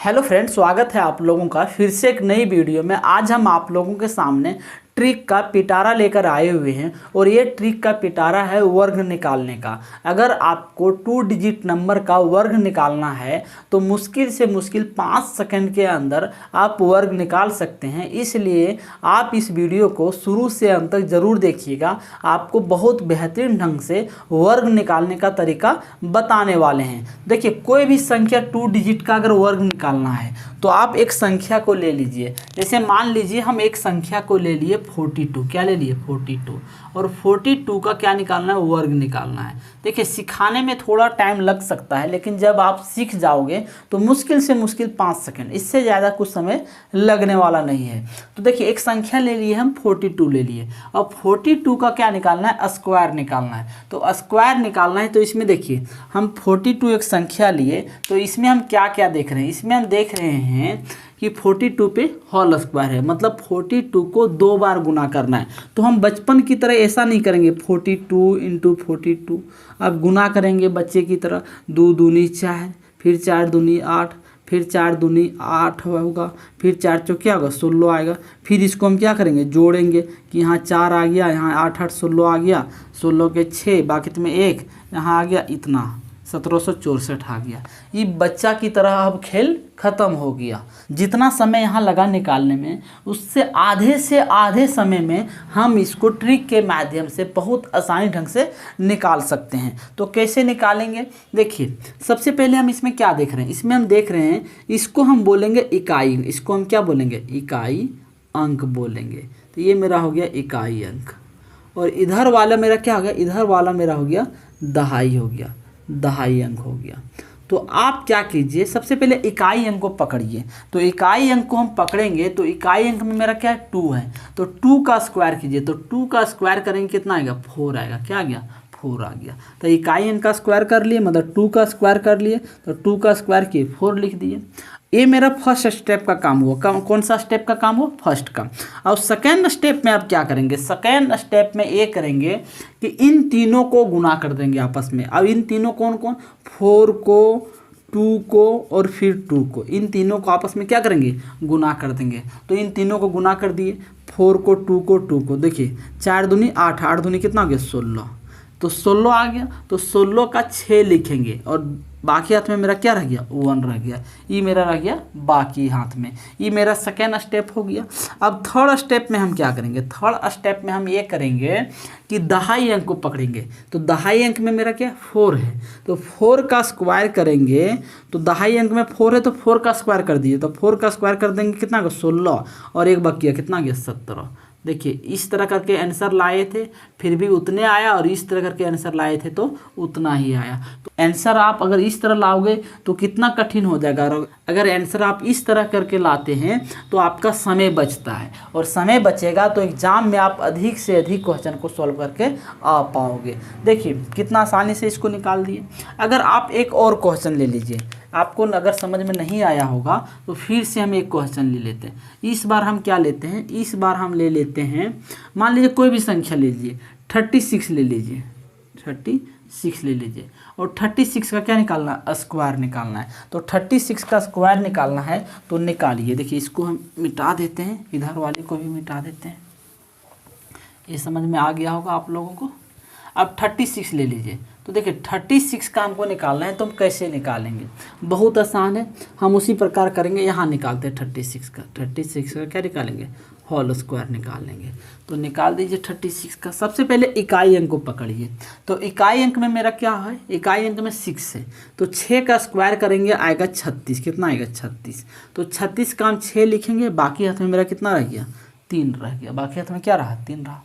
Hello friends, स्वागत है आप लोगों का फिर से एक नई वीडियो में। आज हम आप लोगों के सामने ट्रिक का पिटारा लेकर आए हुए हैं और ये ट्रिक का पिटारा है वर्ग निकालने का। अगर आपको 2 डिजिट नंबर का वर्ग निकालना है तो मुश्किल से मुश्किल 5 सेकंड के अंदर आप वर्ग निकाल सकते हैं। इसलिए आप इस वीडियो को शुरू से अंत तक ज़रूर देखिएगा। आपको बहुत बेहतरीन ढंग से वर्ग निकालने का तरीका बताने वाले हैं। देखिए, कोई भी संख्या 2 डिजिट का अगर वर्ग निकालना है तो आप एक संख्या को ले लीजिए। जैसे मान लीजिए हम एक संख्या को ले लिए 42। क्या ले लिए? 42। और 42 का क्या निकालना है? वर्ग निकालना है। देखिए, सिखाने में थोड़ा टाइम लग सकता है, लेकिन जब आप सीख जाओगे तो मुश्किल से मुश्किल 5 सेकंड, इससे ज़्यादा कुछ समय लगने वाला नहीं है। तो देखिए, एक संख्या ले लिए हम 42 ले लिए। अब 42 का क्या निकालना है? स्क्वायर निकालना है। तो स्क्वायर निकालना है तो इसमें देखिए, हम 42 एक संख्या लिए तो इसमें हम क्या क्या देख रहे हैं? इसमें हम देख रहे हैं कि 42 पे होल स्क्वायर है, मतलब 42 को 2 बार गुना करना है। तो हम बचपन की तरह ऐसा नहीं करेंगे 42 × 42। अब गुना करेंगे बच्चे की तरह, 2 दूनी 4, फिर 4 दूनी 8, फिर 4 दूनी 8 होगा, फिर 4 चौके क्या होगा? 16 आएगा। फिर इसको हम क्या करेंगे? जोड़ेंगे कि यहाँ 4 आ गया, यहाँ 8 8 16 आ गया, 16 के 6, बाकी में 1 यहाँ आ गया, इतना 1764 आ गया। ये बच्चा की तरह अब खेल खत्म हो गया। जितना समय यहाँ लगा निकालने में, उससे आधे से आधे समय में हम इसको ट्रिक के माध्यम से बहुत आसानी ढंग से निकाल सकते हैं। तो कैसे निकालेंगे? देखिए, सबसे पहले हम इसमें क्या देख रहे हैं? इसमें हम देख रहे हैं, इसको हम बोलेंगे इकाई। इसको हम क्या बोलेंगे? इकाई अंक बोलेंगे। तो ये मेरा हो गया इकाई अंक। और इधर वाला मेरा क्या हो गया? इधर वाला मेरा हो गया दहाई, हो गया दहाई अंक हो गया। तो आप क्या कीजिए, सबसे पहले इकाई अंक को पकड़िए। तो इकाई अंक को हम पकड़ेंगे तो इकाई अंक में मेरा क्या है? 2 है। तो 2 का स्क्वायर कीजिए। तो 2 का स्क्वायर करेंगे कितना आएगा? 4 आएगा। क्या आ गया? 4 आ गया। तो इकाई अंक का स्क्वायर कर लिए, मतलब 2 का स्क्वायर कर लिए। तो 2 का स्क्वायर किए, 4 लिख दिए। ये मेरा फर्स्ट स्टेप का काम हुआ। कौन सा स्टेप का काम हुआ? फर्स्ट का। और सेकेंड स्टेप में आप क्या करेंगे? सेकेंड स्टेप में ये करेंगे कि इन तीनों को गुना कर देंगे आपस में। अब इन तीनों कौन कौन? 4 को, 2 को और फिर 2 को, इन तीनों को आपस में क्या करेंगे? गुना कर देंगे। तो इन तीनों को गुना कर दिए, 4 को, 2 को, 2 को। देखिए, 4 दूनी 8, 8 दूनी कितना हो गया? 16। तो 16 आ गया। तो 16 का 6 लिखेंगे और बाकी हाथ में मेरा क्या रह गया? 1 रह गया। ये मेरा रह गया बाकी हाथ में। ये मेरा सेकेंड स्टेप हो गया। अब थर्ड स्टेप में हम क्या करेंगे? थर्ड स्टेप में हम ये करेंगे कि दहाई अंक को पकड़ेंगे। तो दहाई अंक में मेरा क्या? 4 है। तो 4 का स्क्वायर करेंगे। तो दहाई अंक में 4 है तो 4 का स्क्वायर कर दिए। तो 4 का स्क्वायर कर देंगे कितना का? 16। और एक बाकी कितना गया? 17। देखिए, इस तरह करके आंसर लाए थे, फिर भी उतने आया, और इस तरह करके आंसर लाए थे तो उतना ही आया। तो आंसर आप अगर इस तरह लाओगे तो कितना कठिन हो जाएगा। अगर आंसर आप इस तरह करके लाते हैं तो आपका समय बचता है, और समय बचेगा तो एग्जाम में आप अधिक से अधिक क्वेश्चन को सॉल्व करके आ पाओगे। देखिए, कितना आसानी से इसको निकाल दिए। अगर आप एक और क्वेश्चन ले लीजिए, आपको अगर समझ में नहीं आया होगा तो फिर से हम एक क्वेश्चन ले लेते हैं। इस बार हम क्या लेते हैं? इस बार हम ले लेते हैं, मान लीजिए कोई भी संख्या ले लीजिए, 36 ले लीजिए, 36 ले लीजिए। और 36 का क्या निकालना है? स्क्वायर निकालना है। तो 36 का स्क्वायर निकालना है तो निकालिए। देखिए, इसको हम मिटा देते हैं, इधर वाले को भी मिटा देते हैं। ये समझ में आ गया होगा आप लोगों को। अब 36 ले लीजिए। तो देखिए, 36 का हमको निकालना है तो हम कैसे निकालेंगे? बहुत आसान है, हम उसी प्रकार करेंगे। यहाँ निकालते हैं 36 का। 36 का क्या निकालेंगे? होल स्क्वायर निकालेंगे। तो निकाल दीजिए 36 का। सबसे पहले इकाई अंक को पकड़िए। तो इकाई अंक में मेरा क्या है? इकाई अंक में 6 है। तो 6 का स्क्वायर करेंगे, आएगा 36। कितना आएगा? 36। तो 36 का हम 6 लिखेंगे, बाकी हाथ में मेरा कितना रह गया? 3 रह गया। बाकी हाथ में क्या रहा? 3 रहा।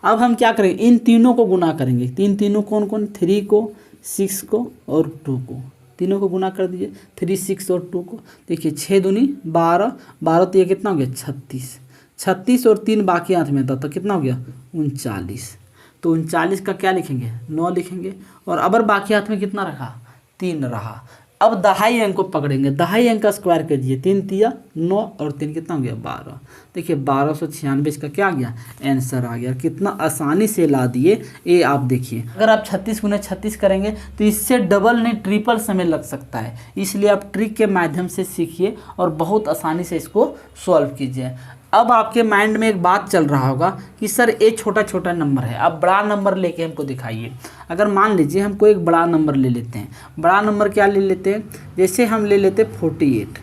अब हम क्या करेंगे? इन तीनों को गुना करेंगे। तीनों कौन कौन? 3 को, 6 को और 2 को। तीनों को गुना कर दीजिए, 3, 6 और 2 को। देखिए, 6 दूनी 12, 12 तो ये कितना हो गया? 36। 36 और 3 बाकी हाथ में था तो कितना हो गया? 39। तो 39 का क्या लिखेंगे? 9 लिखेंगे। और अबर बाकी हाथ में कितना रखा? 3 रहा। अब दहाई अंक को पकड़ेंगे, दहाई अंक का स्क्वायर कीजिए, 3 तिया 9 और 3 कितना हो गया 12। देखिए 1296 का क्या आ गया आंसर आ गया। कितना आसानी से ला दिए ये आप देखिए। अगर आप 36 गुने 36 करेंगे तो इससे डबल नहीं ट्रिपल समय लग सकता है, इसलिए आप ट्रिक के माध्यम से सीखिए और बहुत आसानी से इसको सॉल्व कीजिए। अब आपके माइंड में एक बात चल रहा होगा कि सर ये छोटा छोटा नंबर है, आप बड़ा नंबर लेके हमको दिखाइए। अगर मान लीजिए हमको एक बड़ा नंबर ले लेते हैं, बड़ा नंबर क्या ले लेते हैं, जैसे हम ले लेते हैं 48,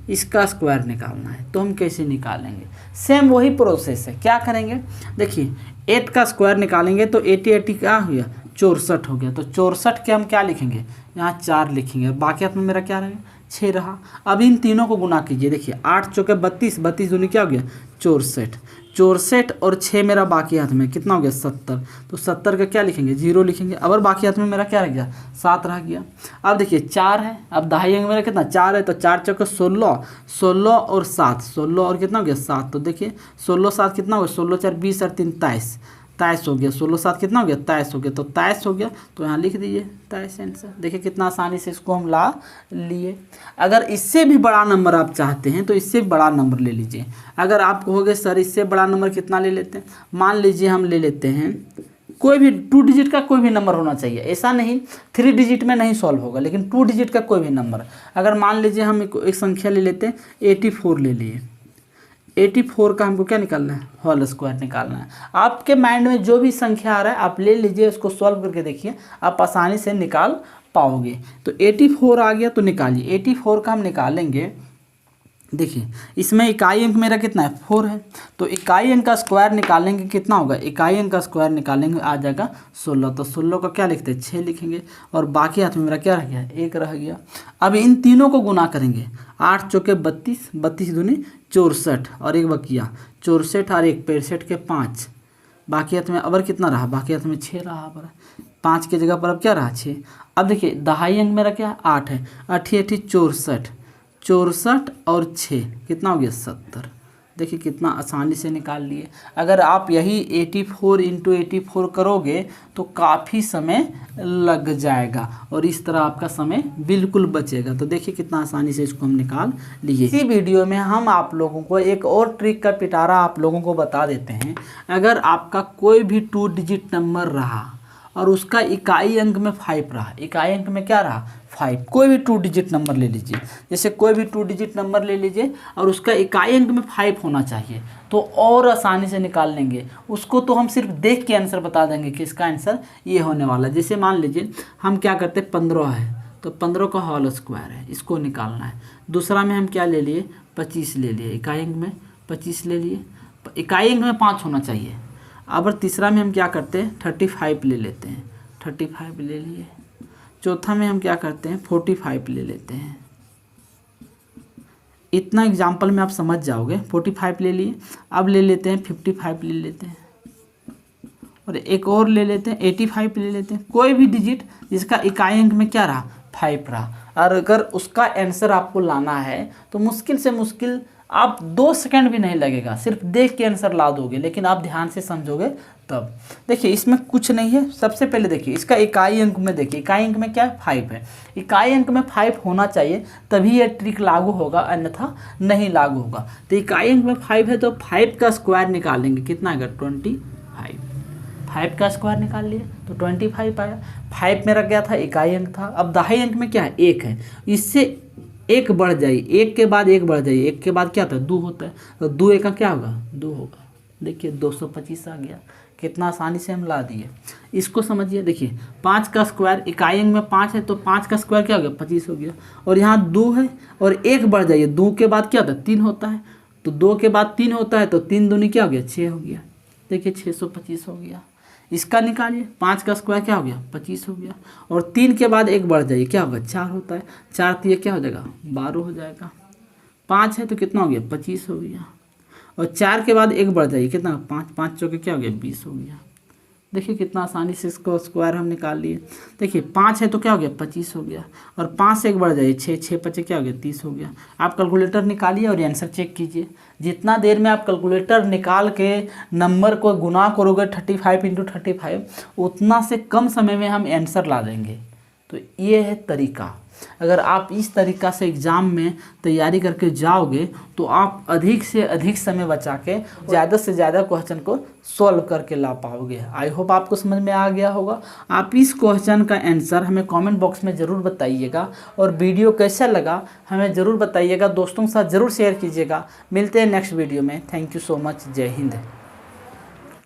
इसका स्क्वायर निकालना है तो हम कैसे निकालेंगे, सेम वही प्रोसेस है। क्या करेंगे, देखिए 8 का स्क्वायर निकालेंगे तो 80 क्या हो गया 64 हो गया, तो 64 के हम क्या लिखेंगे यहाँ 4 लिखेंगे, बाकी हाथ में मेरा क्या रहेगा 6 रहा। अब इन तीनों को गुना कीजिए, देखिए 8 चौके 32, 32 दूनी क्या हो गया 64, 64 और 6 मेरा बाकी हाथ में कितना हो गया 70, तो 70 का क्या लिखेंगे 0 लिखेंगे। अब और बाकी हाथ में मेरा क्या रह गया 7 रह गया। अब देखिए 4 है, अब दहाई अंक मेरा कितना 4 है, तो 4 चौके 16, 16 और 7, 16 और कितना हो गया 7, तो देखिए 16 7 कितना हो गया 16 4 20 और 3 23, 23 हो गया, 16 7 कितना हो गया 23 हो गया, तो 23 हो गया, तो यहाँ लिख दीजिए 23 आंसर। देखिए कितना आसानी से इसको हम ला लिए। अगर इससे भी बड़ा नंबर आप चाहते हैं तो इससे भी बड़ा नंबर ले लीजिए। अगर आप कहोगे सर इससे बड़ा नंबर कितना ले लेते हैं, मान लीजिए हम ले लेते हैं कोई भी 2 डिजिट का कोई भी नंबर होना चाहिए, ऐसा नहीं 3 डिजिट में नहीं सॉल्व होगा, लेकिन 2 डिजिट का कोई भी नंबर। अगर मान लीजिए हम एक संख्या ले लेते हैं 84 ले लिए, 84 का हमको क्या निकालना है होल स्क्वायर निकालना है। आपके माइंड में जो भी संख्या आ रहा है आप ले लीजिए, उसको सॉल्व करके देखिए, आप आसानी से निकाल पाओगे। तो 84 आ गया तो निकालिए, 84 का हम निकालेंगे। देखिए इसमें इकाई अंक मेरा कितना है 4 है, तो इकाई अंक का स्क्वायर निकालेंगे कितना होगा, इकाई अंक का स्क्वायर निकालेंगे आ जाएगा 16, तो 16 का क्या लिखते हैं 6 लिखेंगे, और बाकी हाथ में मेरा क्या रह गया 1 रह गया। अब इन तीनों को गुना करेंगे, 8 चौके 32, 32 दूनी 64 और 1 बकिया 64 और 1 65 के 5, बाकी हाथ में अबर कितना रहा, बाकी हाथ में 6 रहा, अबर 5 की जगह पर अब क्या रहा 6। अब देखिए दहाई अंक मेरा क्या 8 है, 8 8 64, 64 और 6 कितना हो गया 70। देखिए कितना आसानी से निकाल लिए। अगर आप यही 84 इंटू 84 करोगे तो काफ़ी समय लग जाएगा और इस तरह आपका समय बिल्कुल बचेगा। तो देखिए कितना आसानी से इसको हम निकाल लिए। इसी वीडियो में हम आप लोगों को एक और ट्रिक का पिटारा आप लोगों को बता देते हैं। अगर आपका कोई भी 2 डिजिट नंबर रहा और उसका इकाई अंक में 5 रहा, इकाई अंक में क्या रहा 5, कोई भी 2 डिजिट नंबर ले लीजिए, जैसे कोई भी 2 डिजिट नंबर ले लीजिए और उसका इकाई अंक में 5 होना चाहिए, तो और आसानी से निकाल लेंगे उसको। तो हम सिर्फ देख के आंसर बता देंगे कि इसका आंसर ये होने वाला है। जैसे मान लीजिए हम क्या करते हैं 15 है, तो 15 का होल स्क्वायर है, इसको निकालना है। दूसरा में हम क्या ले लिए 25 ले लिए, इकाई अंक में 25 ले लिए, इकाई अंक में 5 होना चाहिए। अब तीसरा में हम क्या करते हैं 35 ले लेते हैं, 35 ले लिए। चौथा में हम क्या करते हैं 45 ले लेते हैं। इतना एग्जाम्पल में आप समझ जाओगे। 45 ले लिए, अब ले लेते हैं 55 ले लेते हैं, और एक और ले लेते हैं 85 ले लेते हैं। कोई भी डिजिट जिसका इकाई अंक में क्या रहा 5 रहा, और अगर उसका आंसर आपको लाना है तो मुश्किल से मुश्किल आप 2 सेकंड भी नहीं लगेगा, सिर्फ देख के आंसर ला दोगे, लेकिन आप ध्यान से समझोगे तब। देखिए इसमें कुछ नहीं है। सबसे पहले देखिए इसका इकाई अंक में, देखिए इकाई अंक में क्या है 5 है, इकाई अंक में 5 होना चाहिए तभी ये ट्रिक लागू होगा, अन्यथा नहीं लागू होगा। तो इकाई अंक में 5 है तो 5 का स्क्वायर निकालेंगे, कितना आएगा 25, 5 का स्क्वायर निकाल लिए तो 25 आया। 5 मेरा क्या था इकाई अंक था। अब दहाई अंक में क्या है 1 है, इससे 1 बढ़ जाइए, 1 के बाद 1 बढ़ जाइए, 1 के बाद क्या होता है 2 होता है, तो 2 1 का क्या होगा 2 होगा। देखिए 225 आ गया। कितना आसानी से हम ला दिए। इसको समझिए, देखिए 5 का स्क्वायर इकाई अंक में 5 है तो 5 का स्क्वायर क्या हो गया 25 हो गया, और यहाँ 2 है और 1 बढ़ जाइए, 2 के बाद क्या होता है 3 होता है, तो 2 के बाद 3 होता है तो 3 दूनी क्या हो गया 6 हो गया। देखिए 625 हो गया। इसका निकालिए 5 का स्क्वायर क्या हो गया 25 हो गया, और 3 के बाद 1 बढ़ जाइए क्या होगा 4 होता है, 4 तो ये क्या हो जाएगा 12 हो जाएगा। 5 है तो कितना हो गया 25 हो गया, और 4 के बाद 1 बढ़ जाइए कितना 5, 5 चौके क्या हो गया 20 हो गया। देखिए कितना आसानी से इसको स्क्वायर हम निकाल लिए। देखिए 5 है तो क्या हो गया 25 हो गया, और 5 से 1 बढ़ जाइए 6, 6 5 क्या हो गया 30 हो गया। आप कैलकुलेटर निकालिए और आंसर चेक कीजिए। जितना देर में आप कैलकुलेटर निकाल के नंबर को गुना करोगे 35 इंटू 35, उतना से कम समय में हम आंसर ला देंगे। तो ये है तरीका। अगर आप इस तरीक़ा से एग्ज़ाम में तैयारी करके जाओगे तो आप अधिक से अधिक समय बचा के ज़्यादा से ज़्यादा क्वेश्चन को सॉल्व करके ला पाओगे। आई होप आपको समझ में आ गया होगा। आप इस क्वेश्चन का आंसर हमें कमेंट बॉक्स में ज़रूर बताइएगा और वीडियो कैसा लगा हमें ज़रूर बताइएगा, दोस्तों के साथ ज़रूर शेयर कीजिएगा। मिलते हैं नेक्स्ट वीडियो में। Thank you so much. जय हिंद।